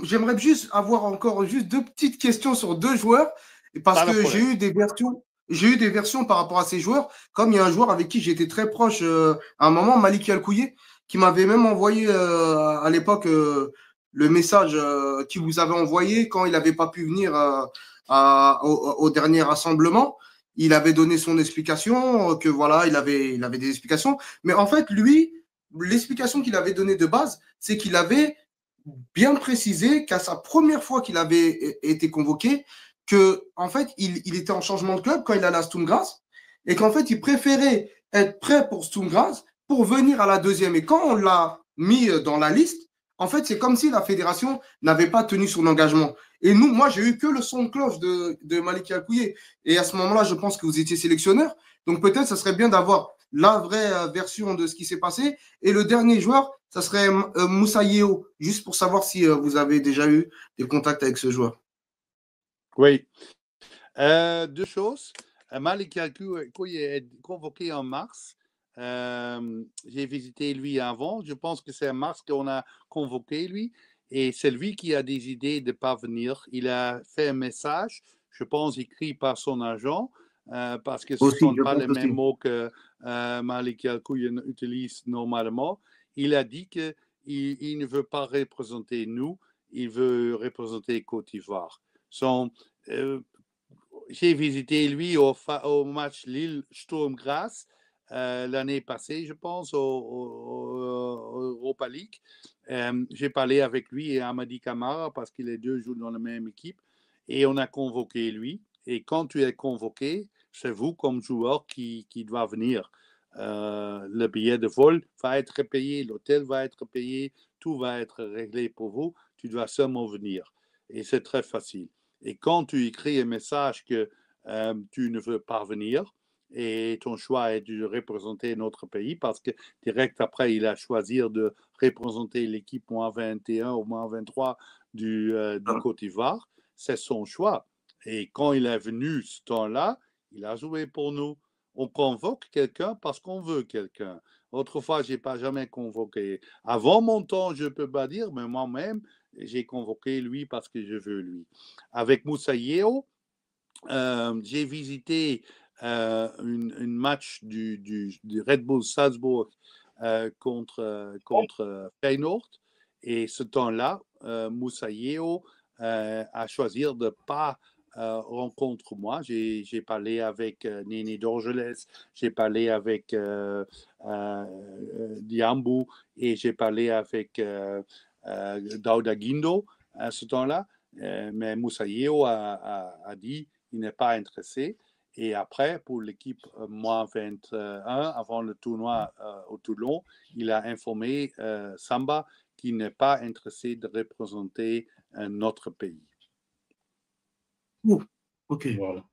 j'aimerais juste avoir encore juste deux petites questions sur deux joueurs, parce Pas de que problème. j'ai eu des versions par rapport à ces joueurs, comme il y a un joueur avec qui j'étais très proche à un moment, Malik Alkouye, qui m'avait même envoyé à l'époque le message qu'il vous avait envoyé quand il n'avait pas pu venir au dernier rassemblement. Il avait donné son explication, que voilà, il avait des explications. Mais en fait, lui, l'explication qu'il avait donnée de base, c'est qu'il avait bien précisé qu'à sa première fois qu'il avait été convoqué, que en fait, il était en changement de club quand il allait à Sturm Graz et qu'en fait, il préférait être prêt pour Sturm Graz pour venir à la deuxième. Et quand on l'a mis dans la liste, en fait, c'est comme si la fédération n'avait pas tenu son engagement. Et nous, moi, j'ai eu que le son de cloche de Malik Alkouye. Et à ce moment-là, je pense que vous étiez sélectionneur. Donc peut-être, ça serait bien d'avoir la vraie version de ce qui s'est passé. Et le dernier joueur, ça serait Moussa Yeo, juste pour savoir si vous avez déjà eu des contacts avec ce joueur. Oui. Deux choses. Malik Alkouye est convoqué en mars. J'ai visité lui avant. Je pense que c'est en mars qu'on a convoqué lui. Et c'est lui qui a des idées de ne pas venir. Il a fait un message, je pense, écrit par son agent, parce que ce ne Aussi, sont je pas pense les mêmes aussi. mots que Malik Alkouye utilise normalement. Il a dit qu'il ne veut pas représenter nous, il veut représenter Côte d'Ivoire. J'ai visité lui au match Lille-Sturm Graz l'année passée, je pense, au Europa League. J'ai parlé avec lui et Amadi Camara parce que les deux jouent dans la même équipe et on a convoqué lui. Et quand tu es convoqué, c'est vous comme joueur qui doit venir. Le billet de vol va être payé, l'hôtel va être payé, tout va être réglé pour vous. Tu dois seulement venir. Et c'est très facile. Et quand tu écris un message que tu ne veux pas venir et ton choix est de représenter notre pays parce que direct après, il a choisi de représenter l'équipe moins 21 ou moins 23 du Côte d'Ivoire, c'est son choix. Et quand il est venu ce temps-là, il a joué pour nous. On convoque quelqu'un parce qu'on veut quelqu'un. Autrefois, je n'ai pas jamais convoqué. Avant mon temps, je ne peux pas dire, mais moi-même, j'ai convoqué lui parce que je veux lui. Avec Moussa Yeo, j'ai visité un match du Red Bull Salzbourg contre Feyenoord. Et ce temps-là, Moussa Yeo a choisi de ne pas rencontrer moi. J'ai parlé avec Néné Dorgelès, j'ai parlé avec Diambou et j'ai parlé avec Dauda Guindo à ce temps-là. Mais Moussa Yeo a dit il n'est pas intéressé. Et après, pour l'équipe moins 21, avant le tournoi au Toulon, il a informé Samba qu'il n'est pas intéressé de représenter notre pays. Ok. Voilà.